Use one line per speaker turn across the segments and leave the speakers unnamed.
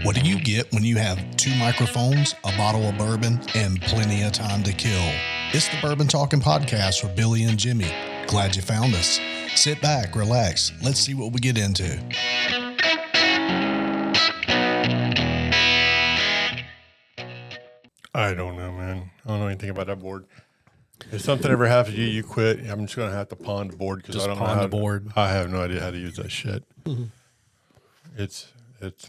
What do you get when you have 2 microphones, a bottle of bourbon, and plenty of time to kill? It's the Bourbon Talking Podcast with Billy and Jimmy. Glad you found us. Sit back, relax. Let's see what we get into.
I don't know, man. I don't know anything about that board. If something ever happens to you, you quit. I'm just going to have to pawn the board because I don't know how
the board.
I have no idea how to use that shit. Mm-hmm. It's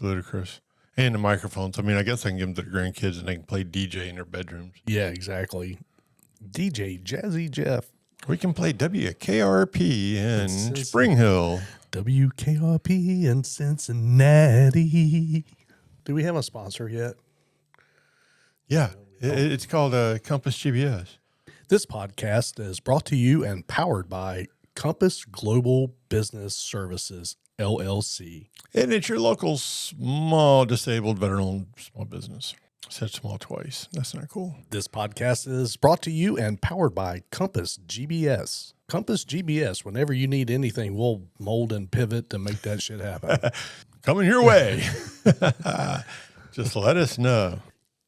ludicrous. And the microphones. I mean, I guess I can give them to the grandkids and they can play DJ in their bedrooms.
Yeah, exactly. DJ Jazzy Jeff.
We can play WKRP in Spring Hill.
WKRP in Cincinnati. Do we have a sponsor yet?
Yeah, it's called Compass GBS.
This podcast is brought to you and powered by Compass Global Business Services, LLC.
And it's your local small disabled veteran small business. I said small twice. That's not cool.
This podcast is brought to you and powered by Compass GBS. Compass GBS, whenever you need anything, we'll mold and pivot to make that shit happen.
Coming your way. Just let us know.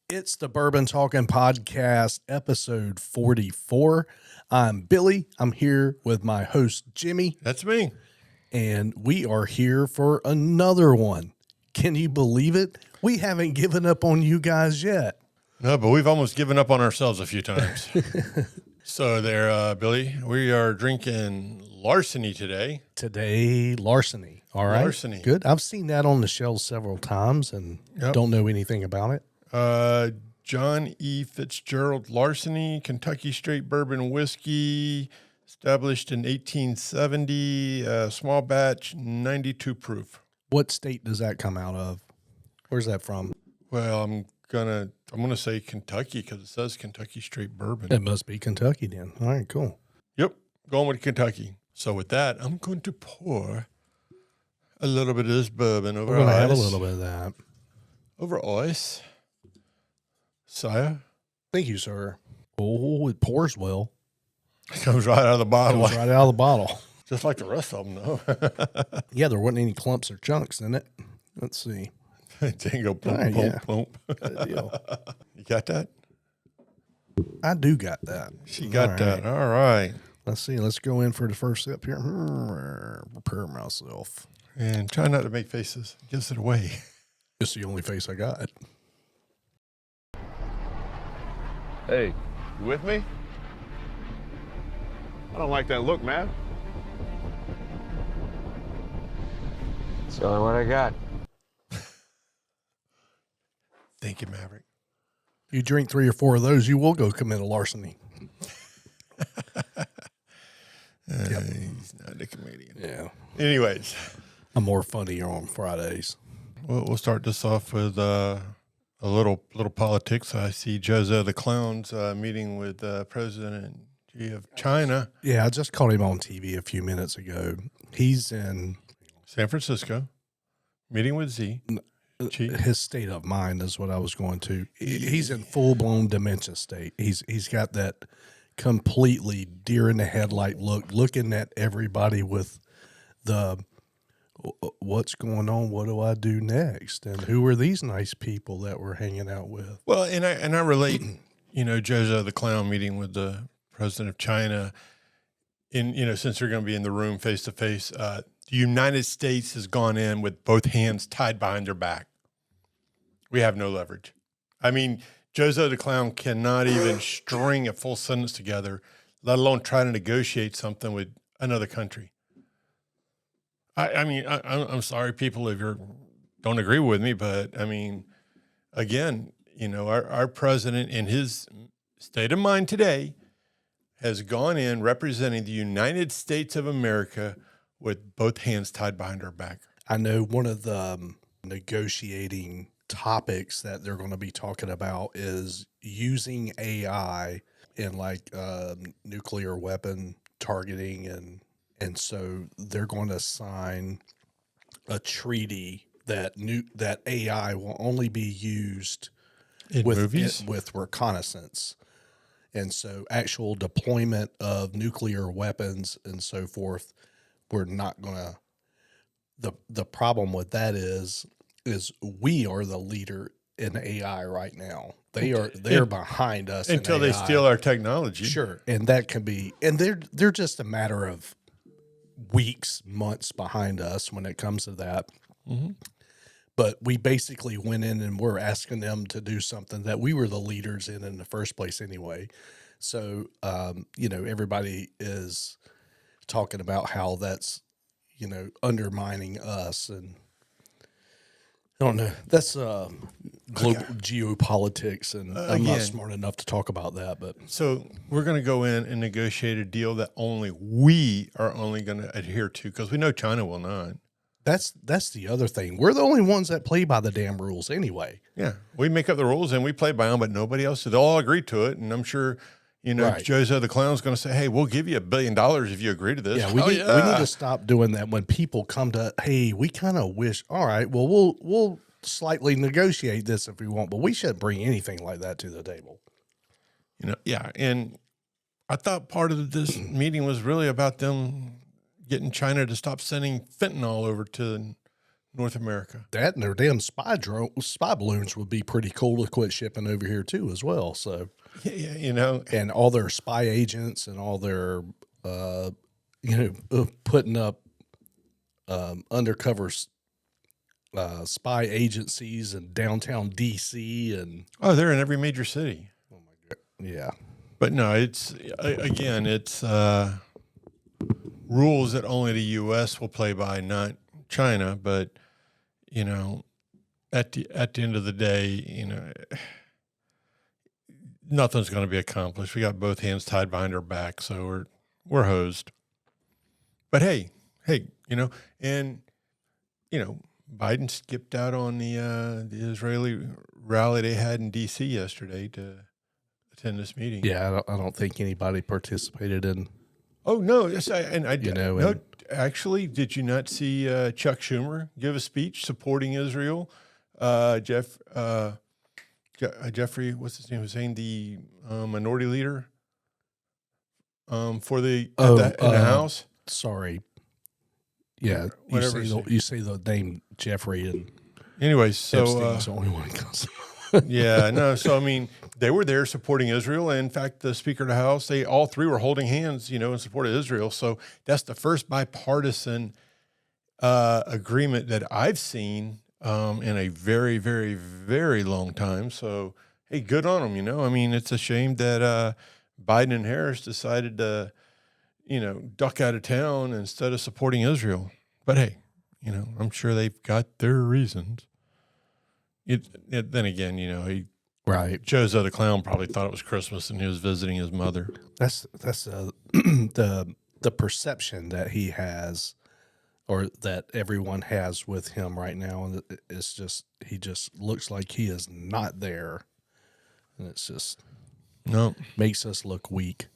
It's the Bourbon Talking Podcast, episode 44. I'm Billy. I'm here with my host, Jimmy.
That's me.
And we are here for another one. Can you believe it? We haven't given up on you guys yet.
No, but we've almost given up on ourselves a few times. So there, Billy, we are drinking Larceny today.
Larceny. All right.
Larceny.
Good. I've seen that on the shelves several times and don't know anything about it.
John E. Fitzgerald Larceny, Kentucky Straight Bourbon Whiskey, established in 1870, small batch, 92 proof.
What state does that come out of? Where's that from?
Well, I'm gonna say Kentucky because it says Kentucky Straight Bourbon.
It must be Kentucky then. All right, cool.
Yep, going with Kentucky. So with that, I'm going to pour a little bit of this bourbon over ice.
We're gonna have a little bit of that
over ice. Sire?
Thank you, sir. Oh, it pours well.
It comes right out of the bottle.
Comes right out of the bottle.
Just like the rest of them, though.
Yeah, there wasn't any clumps or chunks in it. Let's see.
Dingo, plump,
right,
plump,
yeah.
plump.
Good deal.
You got that?
I do got that.
She got that. All right.
Let's see. Let's go in for the first sip here. Prepare myself.
And try not to make faces. It gives it away.
It's the only face I got.
Hey, you with me? I don't like that look, man.
It's the only one I got.
Thank you, Maverick.
You drink 3 or 4 of those, you will go commit a larceny.
He's not a comedian.
Yeah.
Anyways.
I'm more funny on Fridays.
We'll start this off with a little politics. I see Joseph the Clown's meeting with President Xi of China.
Yeah, I just caught him on TV a few minutes ago. He's in
San Francisco, meeting with Xi.
His state of mind is what I was going to. He's in full-blown dementia state. He's got that completely deer in the headlight look, looking at everybody with the what's going on? What do I do next? And who are these nice people that we're hanging out with?
Well, and I relate, Joseph the Clown meeting with the president of China. Since they're going to be in the room face to face, the United States has gone in with both hands tied behind their back. We have no leverage. I mean, Joseph the Clown cannot even string a full sentence together, let alone try to negotiate something with another country. I'm sorry, people, if you don't agree with me, but I mean, again, our president in his state of mind today has gone in representing the United States of America with both hands tied behind our back.
I know one of the negotiating topics that they're going to be talking about is using AI in nuclear weapon targeting and so they're going to sign a treaty that AI will only be used with reconnaissance. And so actual deployment of nuclear weapons and so forth, we're not going to, the problem with that is is we are the leader in AI right now. They're behind us
until
in
they
AI.
steal our technology.
Sure, and that can be, and they're just a matter of weeks, months behind us when it comes to that.
Mm-hmm.
But we basically went in and we're asking them to do something that we were the leaders in the first place anyway. So, everybody is talking about how that's, undermining us. And I don't know. That's global geopolitics. And I'm not smart enough to talk about that. But
so we're going to go in and negotiate a deal that only we are only going to adhere to, because we know China will not.
That's the other thing. We're the only ones that play by the damn rules anyway.
Yeah, we make up the rules and we play by them, but nobody else. They'll all agree to it, and I'm sure,
Right.
Jozo the Clown's going to say, "Hey, we'll give you $1 billion if you agree to this."
Yeah, we need to stop doing that when people come to. Hey, we kind of wish. All right, well, we'll slightly negotiate this if we want, but we shouldn't bring anything like that to the table.
Yeah, and I thought part of this meeting was really about them getting China to stop sending fentanyl over to North America.
That and their damn spy balloons would be pretty cool to quit shipping over here too, as well. So
Yeah,
and all their spy agents and all their putting up undercover spy agencies in downtown DC and
they're in every major city.
oh my god, yeah.
But no, it's rules that only the U.S. will play by, not China. But at the end of the day, nothing's going to be accomplished. We got both hands tied behind our back, so we're hosed. But hey, and Biden skipped out on the Israeli rally they had in D.C. yesterday to attend this meeting.
Yeah, I don't think anybody participated in.
Oh no! Yes, I did. No,
and-
actually, did you not see Chuck Schumer give a speech supporting Israel? Jeffrey, what's his name? Was saying the minority leader for the in the House.
Sorry. Yeah,
Whatever
you say the name Jeffrey and
anyways, so
Epstein's the only one.
yeah, no. So I mean, they were there supporting Israel. And in fact, the Speaker of the House, they all three were holding hands, in support of Israel. So that's the first bipartisan agreement that I've seen in a very, very, very long time. So hey, good on them. I mean, it's a shame that Biden and Harris decided to, duck out of town instead of supporting Israel. But hey, I'm sure they've got their reasons. Then again,
Right.
Jozo the Clown probably thought it was Christmas and he was visiting his mother.
That's the perception that he has, or that everyone has with him right now, and it's just he just looks like he is not there, and it's just makes us look weak.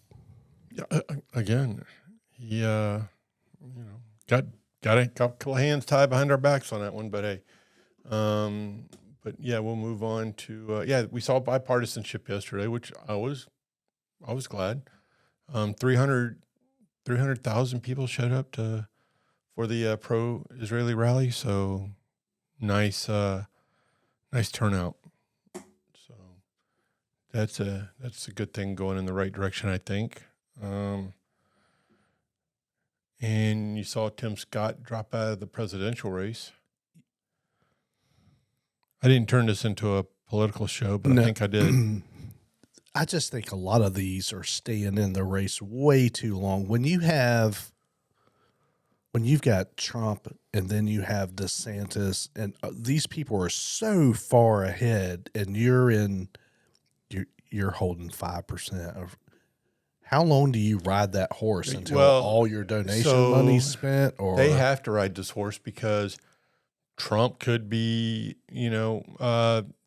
Again, he got a couple of hands tied behind our backs on that one, but hey, but yeah, we'll move on to we saw bipartisanship yesterday, which I was glad. 300,000 people showed up for the pro-Israeli rally, so nice turnout. So that's a good thing, going in the right direction, I think. And you saw Tim Scott drop out of the presidential race. I didn't turn this into a political show, but I think I did.
I just think a lot of these are staying in the race way too long. When you've got Trump and then you have DeSantis, and these people are so far ahead, and you're holding 5% of. How long do you ride that horse until all your donation money's spent? Or
they have to ride this horse because Trump could be,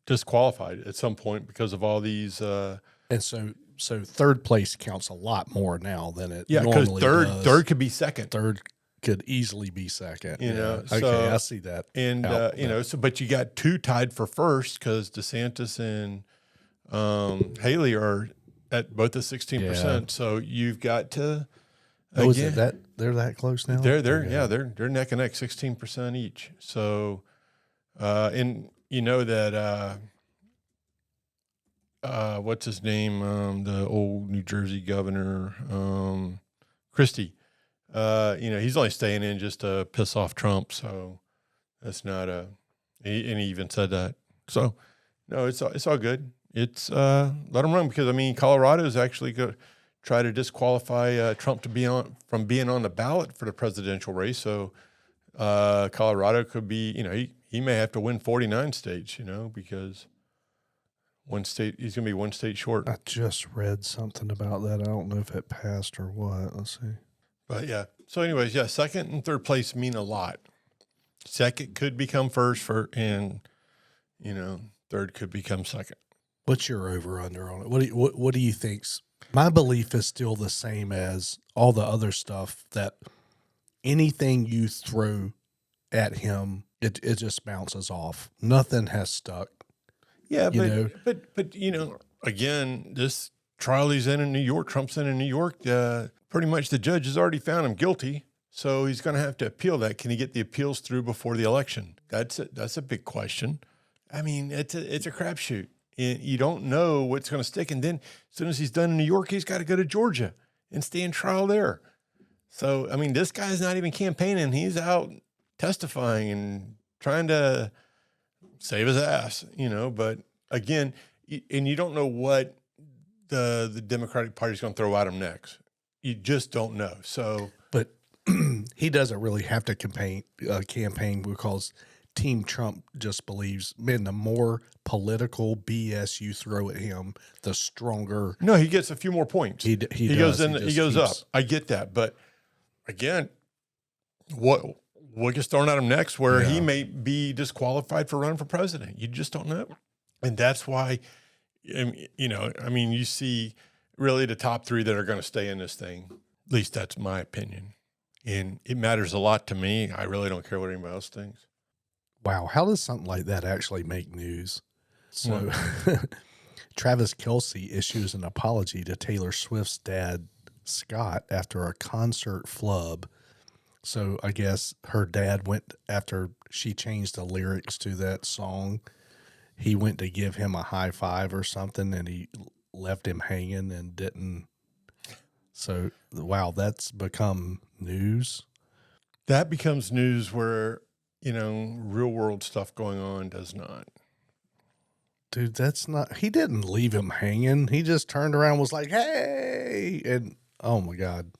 disqualified at some point because of all these.
And so third place counts a lot more now than it
because
normally does.
third could be second.
Third could easily be second.
Okay,
so, I see that.
And but you got two tied for first because DeSantis and Haley are at both the 16%. So you've got to.
Is it that they're that close now?
They're neck and neck, 16% each. So And you know that what's his name? The old New Jersey governor, Christie. He's only staying in just to piss off Trump. So that's not and he even said that. So no, it's all good. It's let him run, because I mean Colorado is actually going to try to disqualify Trump from being on the ballot for the presidential race. So Colorado could be, he may have to win 49 states, because he's going to be one state short.
I just read something about that. I don't know if it passed or what. Let's see.
But yeah. So anyways, yeah, second and third place mean a lot. Second could become first and third could become second.
What's your over under on it? What do you think's? My belief is still the same as all the other stuff, that anything you throw at him, it just bounces off. Nothing has stuck.
Yeah, but again, this trial he's in New York, Trump's in New York, pretty much the judge has already found him guilty, so he's going to have to appeal that. Can he get the appeals through before the election? That's a big question. I mean, it's a crapshoot. You don't know what's going to stick, and then as soon as he's done in New York, he's got to go to Georgia and stay in trial there. So, I mean, this guy's not even campaigning. He's out testifying and trying to save his ass, But again, and you don't know what the Democratic Party is going to throw at him next. You just don't know. So,
but he doesn't really have to campaign because Team Trump just believes, man, the more political BS you throw at him, the stronger.
No, he gets a few more points.
He
goes in. He goes up. I get that, but again, what gets thrown at him next, where he may be disqualified for running for president? You just don't know, and that's why, you see really the top three that are going to stay in this thing. At least that's my opinion, and it matters a lot to me. I really don't care what anybody else thinks.
Wow, how does something like that actually make news? So, Travis Kelce issues an apology to Taylor Swift's dad, Scott, after a concert flub. So, I guess her dad went, after she changed the lyrics to that song, he went to give him a high five or something, and he left him hanging and didn't. So, wow, that's become news.
That becomes news where, real world stuff going on does not.
Dude, that's not, he didn't leave him hanging. He just turned around and was like, hey, and oh my God.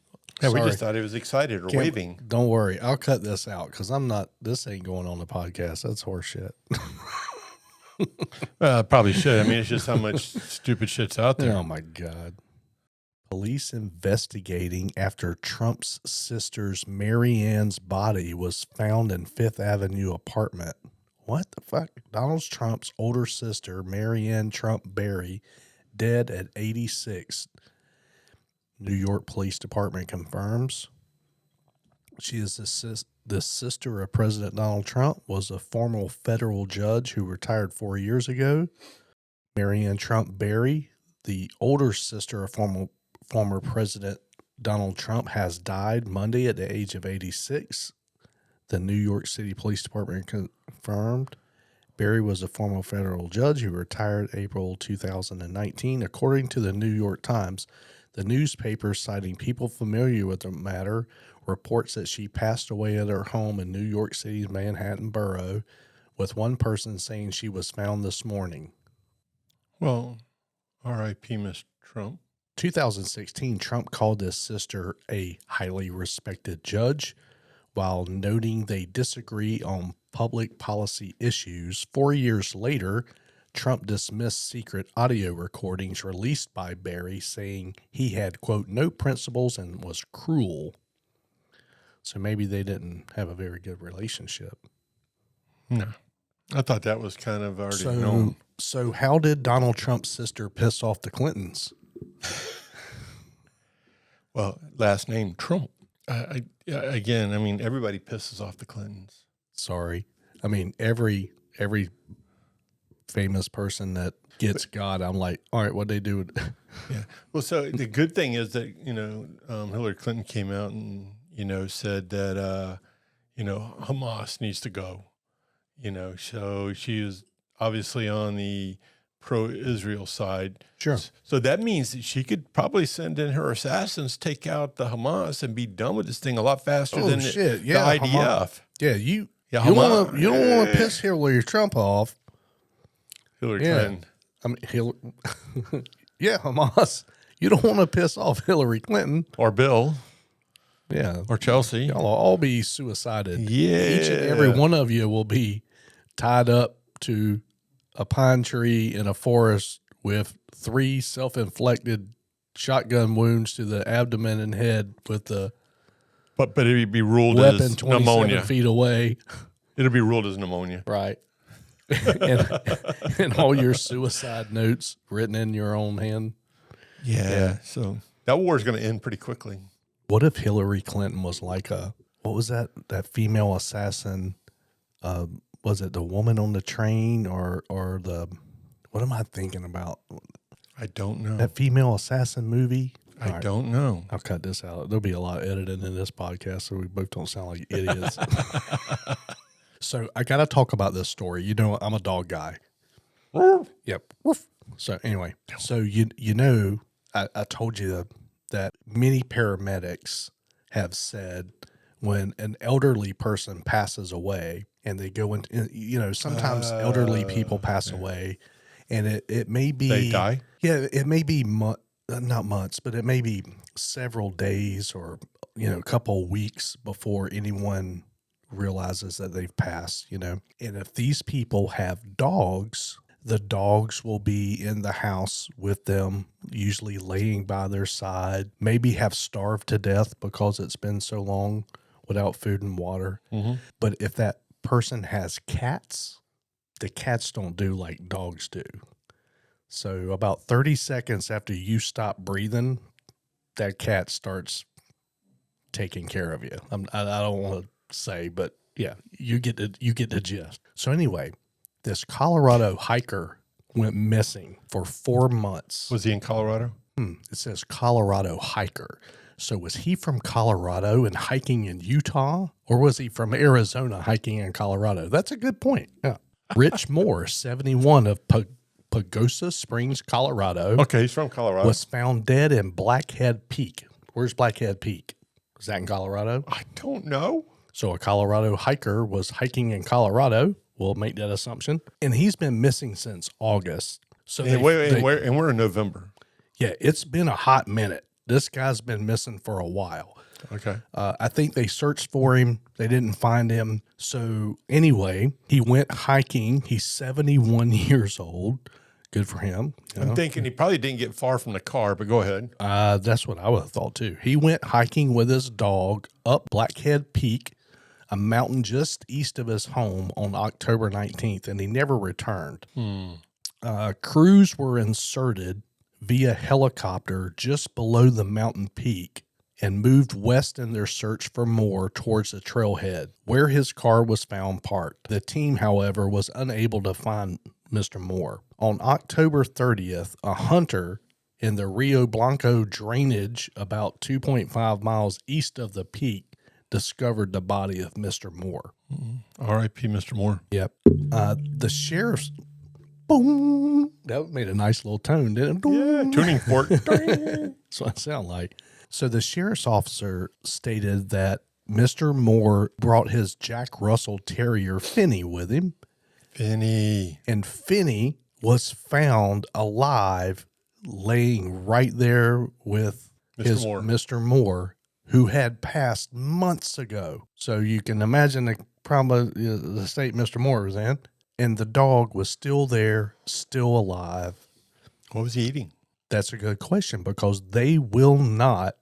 Yeah, we just thought he was excited or waving.
Don't worry. I'll cut this out because this ain't going on the podcast. That's horseshit.
Probably should. I mean, it's just how much stupid shit's out there.
Oh my God. Police investigating after Trump's sister's Marianne's body was found in Fifth Avenue apartment. What the fuck? Donald Trump's older sister, Marianne Trump Barry, dead at 86. New York Police Department confirms. She is the sister of President Donald Trump, was a former federal judge who retired 4 years ago. Marianne Trump Barry, the older sister of former President Donald Trump, has died Monday at the age of 86. The New York City Police Department confirmed. Barry was a former federal judge who retired April 2019. According to the New York Times, the newspaper, citing people familiar with the matter, reports that she passed away at her home in New York City's Manhattan borough, with one person saying she was found this morning.
Well, R.I.P. Miss Trump.
2016, Trump called his sister a highly respected judge, while noting they disagree on public policy issues. 4 years later, Trump dismissed secret audio recordings released by Barry, saying he had, quote, no principles and was cruel. So maybe they didn't have a very good relationship.
No. I thought that was kind of already known.
So how did Donald Trump's sister piss off the Clintons?
Well, last name Trump. Again, I mean, everybody pisses off the Clintons.
Sorry. I mean, every famous person that gets God, I'm like, all right, what'd they do?
Yeah. Well, so the good thing is that, Hillary Clinton came out and, said that, Hamas needs to go. So she is obviously on the pro-Israel side.
Sure.
So that means that she could probably send in her assassins, take out the Hamas, and be done with this thing a lot faster than the IDF.
You don't want to piss Hillary Trump off.
Hillary Clinton.
I mean, Hamas. You don't want to piss off Hillary Clinton
Or Bill.
Yeah.
Or Chelsea.
Y'all will all be suicided.
Yeah.
Each and every one of you will be tied up to a pine tree in a forest with 3 self-inflicted shotgun wounds to the abdomen and head with the
but it'd be ruled
weapon
as
27
pneumonia.
feet away.
It'll be ruled as pneumonia.
Right. and all your suicide notes written in your own hand.
Yeah. So that war is going to end pretty quickly.
What if Hillary Clinton was like what was that female assassin? Was it the woman on the train or the, what am I thinking about?
I don't know.
That female assassin movie?
I don't know.
I'll cut this out. There'll be a lot of editing in this podcast so we both don't sound like idiots. So I got to talk about this story. You know, I'm a dog guy. Yep. So anyway, I told you that many paramedics have said when an elderly person passes away and they go into, sometimes elderly people pass away and it may be.
They die?
Yeah, it may be not months, but it may be several days or, a couple of weeks before anyone realizes that they've passed, And if these people have dogs, the dogs will be in the house with them, usually laying by their side, maybe have starved to death because it's been so long without food and water. Mm-hmm. But if that person has cats, the cats don't do like dogs do. So about 30 seconds after you stop breathing, that cat starts taking care of you. I don't want to say, but yeah, you get the gist. So anyway, this Colorado hiker went missing for 4 months.
Was he in Colorado?
It says Colorado hiker. So was he from Colorado and hiking in Utah, or was he from Arizona hiking in Colorado? That's a good point. Yeah. Rich Moore, 71 of Pagosa Springs, Colorado.
Okay, he's from Colorado.
Was found dead in Blackhead Peak. Where's Blackhead Peak? Is that in Colorado?
I don't know.
So a Colorado hiker was hiking in Colorado. We'll make that assumption. And he's been missing since August. So
we're in November.
Yeah, it's been a hot minute. This guy's been missing for a while.
Okay.
I think they searched for him. They didn't find him. So anyway, he went hiking. He's 71 years old. Good for him.
I'm thinking he probably didn't get far from the car, but go ahead.
That's what I would have thought too. He went hiking with his dog up Blackhead Peak, a mountain just east of his home, on October 19th, and he never returned. Crews were inserted via helicopter just below the mountain peak and moved west in their search for Moore towards the trailhead, where his car was found parked. The team, however, was unable to find Mr. Moore. On October 30th, a hunter in the Rio Blanco drainage about 2.5 miles east of the peak discovered the body of Mr. Moore.
R.I.P. Mr. Moore.
Yep. The sheriff's... Boom! That made a nice little tone, didn't it?
Yeah, tuning fork.
That's what it sounded like. So the sheriff's officer stated that Mr. Moore brought his Jack Russell Terrier, Finny, with him.
Finny.
And Finny was found alive, laying right there with Mr. Moore, who had passed months ago. So you can imagine the state Mr. Moore was in. And the dog was still there, still alive.
What was he eating?
That's a good question, because they will not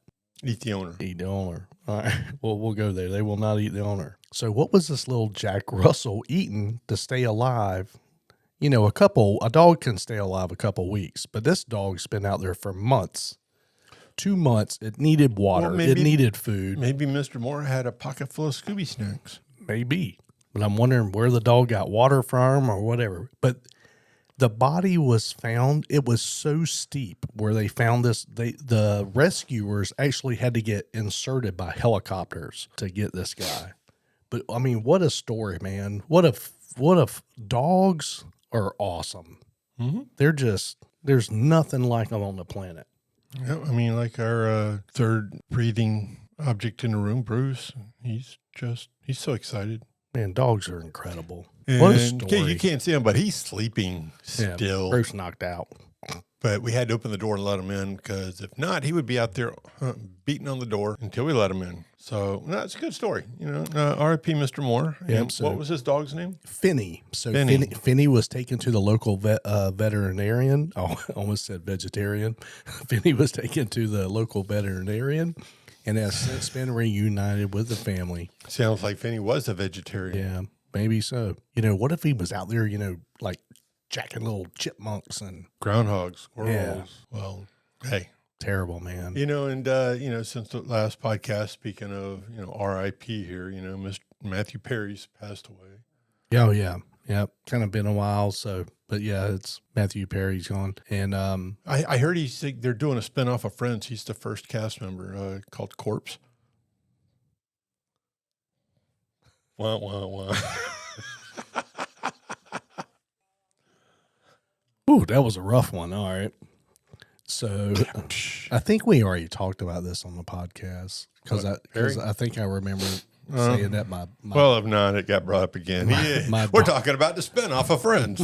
eat the owner.
All right. Well, we'll go there. They will not eat the owner. So what was this little Jack Russell eating to stay alive? A dog can stay alive a couple weeks, but this dog's been out there for months. 2 months. It needed water. It needed food.
Maybe Mr. Moore had a pocket full of Scooby snacks.
Maybe. But I'm wondering where the dog got water from or whatever. But the body was found. It was so steep where they found this. The rescuers actually had to get inserted by helicopters to get this guy. But I mean, what a story, man. What a dogs are awesome.
Mm-hmm.
There's nothing like them on the planet.
Yeah, I mean, like our third breathing object in the room, Bruce. He's so excited.
Man, dogs are incredible.
And
What a story.
you can't see him, but he's sleeping
Yeah,
still.
Bruce knocked out.
But we had to open the door and let him in because if not, he would be out there beating on the door until we let him in. So that's a good story. You know, R.I.P. Mr. Moore.
Yep,
And
so-
what was his dog's name?
Finny. So
Finny.
Finny was taken to the local veterinarian. Oh, I almost said vegetarian. Finny was taken to the local veterinarian and has since been reunited with the family.
Sounds like Finny was a vegetarian.
Yeah, maybe so. You know, what if he was out there, you know, like jacking little chipmunks and
Groundhogs, squirrels.
Yeah.
Well, hey.
terrible, man.
You know, and, you know, since the last podcast, speaking of, you know, R.I.P. here, you know, Mr. Matthew Perry's passed away.
Oh, yeah. Yeah. Kind of been a while. So, but yeah, it's Matthew Perry's gone. And
I heard they're doing a spinoff of Friends. He's the first cast member called Corpse. Wah, wah, wah.
ooh, that was a rough one. All right. So I think we already talked about this on the podcast because
Perry?
I think I remember saying that my
Well, if not, it got brought up again. We're talking about the spinoff of Friends.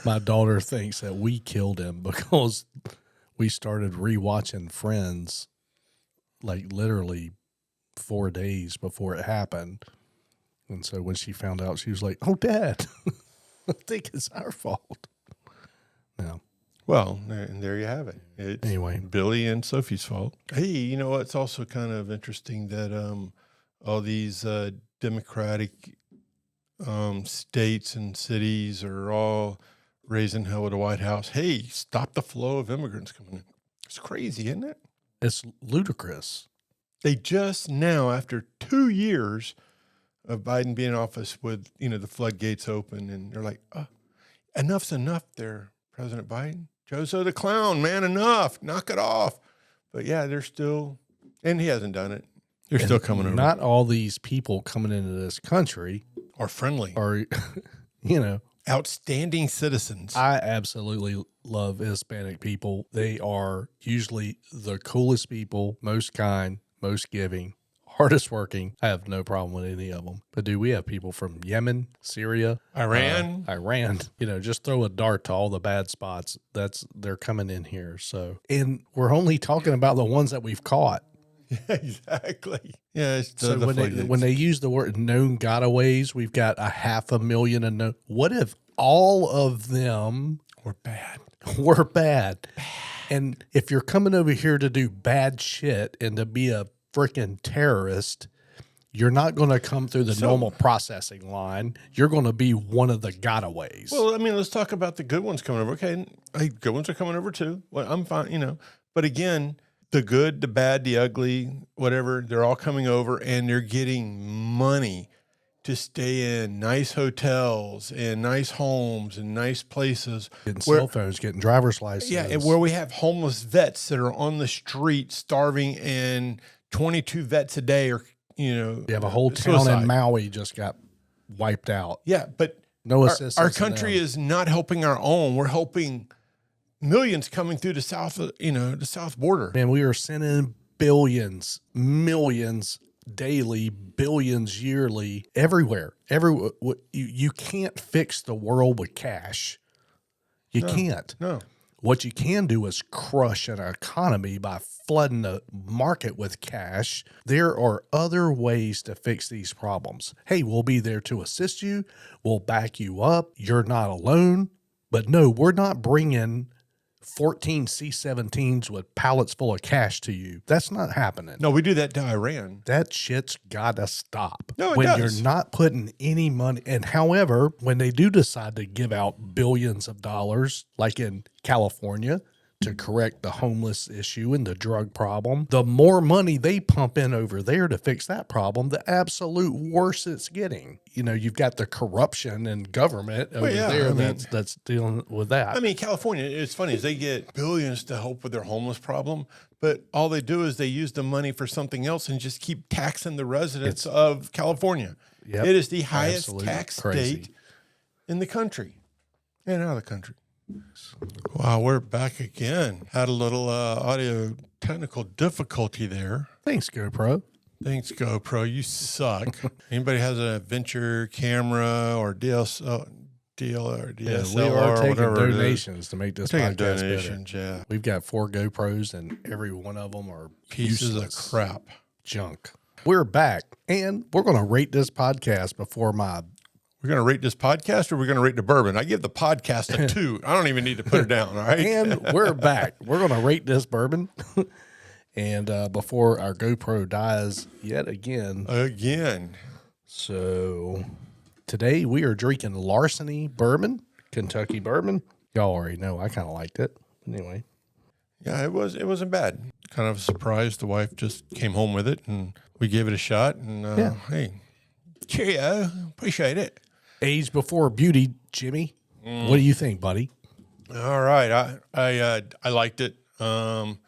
my daughter thinks that we killed him because we started rewatching Friends like literally 4 days before it happened. And so when she found out, she was like, "Oh, Dad, I think it's our fault." No.
Well, and there you have it. It's
Anyway.
Billy and Sophie's fault. Hey, you know what? It's also kind of interesting that all these Democratic states and cities are all raising hell at the White House. Hey, stop the flow of immigrants coming in. It's crazy, isn't it?
It's ludicrous.
They just now, after 2 years of Biden being in office with, you know, the floodgates open, and they're like, enough's enough there, President Biden. Jozo the clown, man, enough. Knock it off. But yeah, they're still, and he hasn't done it. They're still coming over.
Not all these people coming into this country
Are friendly.
are, you know,
Outstanding citizens.
I absolutely love Hispanic people. They are usually the coolest people, most kind, most giving, hardest working. I have no problem with any of them. But we have people from Yemen, Syria,
Iran.
Iran. You know, just throw a dart to all the bad spots. They're coming in here. So, and we're only talking about the ones that we've caught.
Yeah, exactly. Yeah. It's
So when they use the word known gotaways, we've got 500,000 unknown. What if all of them
We're bad.
were bad? And if you're coming over here to do bad shit and to be a freaking terrorist, you're not going to come through the normal processing line. You're going to be one of the gotaways.
Well, I mean, let's talk about the good ones coming over. Okay, hey, good ones are coming over too. Well, I'm fine, you know. But again, the good, the bad, the ugly, whatever, they're all coming over and they're getting money to stay in nice hotels and nice homes and nice places.
Getting cell phones, getting driver's licenses.
Yeah, and where we have homeless vets that are on the street starving, and 22 vets a day are, you know.
You have a whole town
suicide.
in Maui just got wiped out.
Yeah, but
No assistance.
our
to
country
them.
is not helping our own. We're helping millions coming through the south, the south border.
Man, we are sending billions, millions daily, billions yearly, everywhere. You can't fix the world with cash. You can't.
No.
What you can do is crush an economy by flooding the market with cash. There are other ways to fix these problems. Hey, we'll be there to assist you. We'll back you up. You're not alone. But no, we're not bringing 14 C-17s with pallets full of cash to you. That's not happening.
No, we do that to Iran.
That shit's got to stop.
No, it
when
does.
you're not putting any money. And however, when they do decide to give out billions of dollars, like in California, to correct the homeless issue and the drug problem, the more money they pump in over there to fix that problem, the absolute worse it's getting. You know, you've got the corruption in government over there that's dealing with that.
I mean, California, it's funny, is they get billions to help with their homeless problem, but all they do is they use the money for something else and just keep taxing the residents of California.
Yep.
It is the highest
Absolute
tax
crazy.
state in the country and out of the country. Wow, we're back again. Had a little audio technical difficulty there.
Thanks, GoPro.
Thanks, GoPro. You suck. Anybody has a venture camera or DSLR or DSLR
we are
or
taking
whatever
donations to make this
taking
podcast
donations,
better.
yeah.
We've got 4 GoPros, and every one of them are
Pieces
useless
of crap.
junk. We're back, and we're going to rate this podcast before my...
We're going to rate this podcast, or we're going to rate the bourbon? I give the podcast a 2. I don't even need to put it down, all right?
And we're back. We're going to rate this bourbon. And before our GoPro dies yet again. So today we are drinking Larceny Bourbon, Kentucky Bourbon. Y'all already know I kind of liked it. Anyway.
Yeah, it wasn't bad. Kind of a surprise. The wife just came home with it, and we gave it a shot. And hey, cheerio. Appreciate it.
Age before beauty, Jimmy. What do you think, buddy?
All right, I liked it. And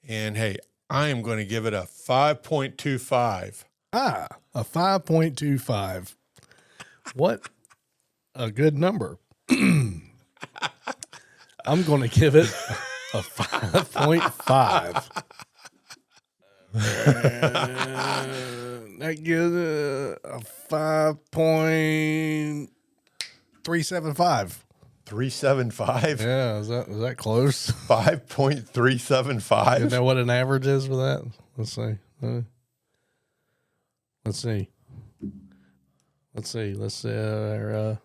hey, I am going to give it a 5.25.
A 5.25. What a good number. I'm going to give it a 5.5. That gives it a 5.375.
375.
Yeah, is that close?
5.375.
You know what an average is for that? Let's see. Let's see. Let's see. Oh,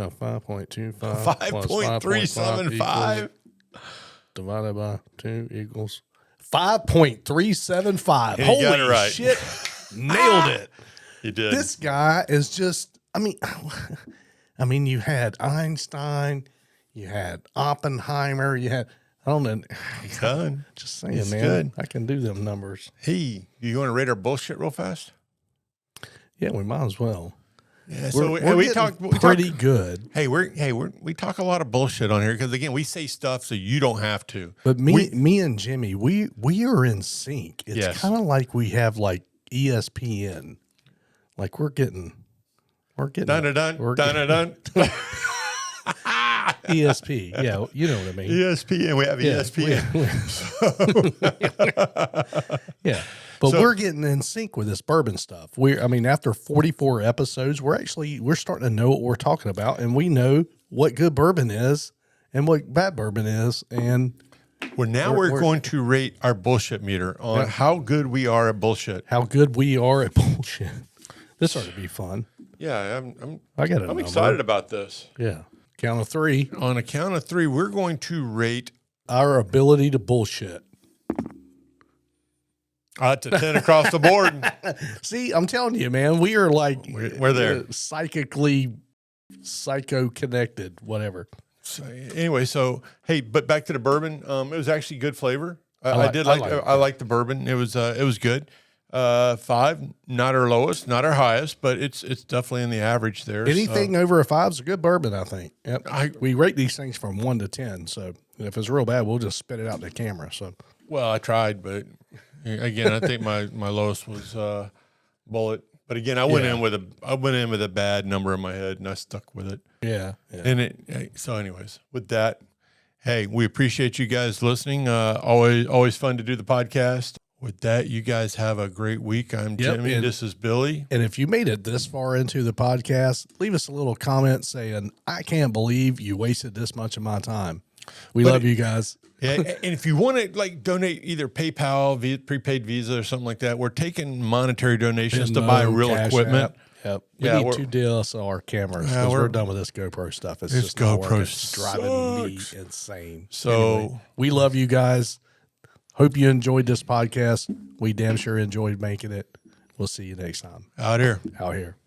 5.25
5.375
divided by 2 equals 5.375.
You got it right.
Shit. Nailed it.
You did.
This guy is just, I mean, you had Einstein, you had Oppenheimer, you had, I don't know.
He's done.
Just saying,
It's
man.
good.
I can do them numbers.
Hey, you want to rate our bullshit real fast?
Yeah, we might as well.
Yeah, so
We're
we
getting
talk
pretty good.
Hey, we talk a lot of bullshit on here because again, we say stuff so you don't have to.
But me and Jimmy, we are in sync. It's
Yes.
kind of like we have like ESPN. Like we're getting
Dun dun dun dun dun.
ESP. Yeah, you know what I mean.
ESPN. We have ESPN.
Yeah. But we're getting in sync with this bourbon stuff. After 44 episodes, we're starting to know what we're talking about, and we know what good bourbon is and what bad bourbon is. And
we're going to rate our bullshit meter on how good we are at bullshit.
how good we are at bullshit. This ought to be fun.
Yeah,
I'm
excited about this.
Yeah. Count of 3.
On a count of 3, we're going to rate
Our ability to bullshit.
to 10 across the board.
See, I'm telling you, man, we are like
We're there.
Psychically psycho-connected, whatever.
So, anyway, hey, but back to the bourbon. It was actually good flavor. I like the bourbon. It was good. 5, not our lowest, not our highest, but it's definitely in the average there.
Anything over a 5 is a good bourbon, I think. Yep. We rate these things from 1 to 10. So if it's real bad, we'll just spit it out to the camera. So
Well, I tried, but again, I think my lowest was Bullet. But again, I went in with a bad number in my head, and I stuck with it.
yeah.
And so, anyways, with that, hey, we appreciate you guys listening. Always fun to do the podcast. With that, you guys have a great week. I'm Jimmy. This is Billy.
And if you made it this far into the podcast, leave us a little comment saying, I can't believe you wasted this much of my time. We love you guys.
Yeah, and if you want to donate either PayPal, prepaid Visa, or something like that, we're taking monetary donations to buy real
Cash
equipment.
App. Yep. We need 2 DSLR cameras because we're done with this GoPro stuff. It's just not working. It's driving me insane.
So
anyway, we love you guys. Hope you enjoyed this podcast. We damn sure enjoyed making it. We'll see you next time.
Out here.
Out here.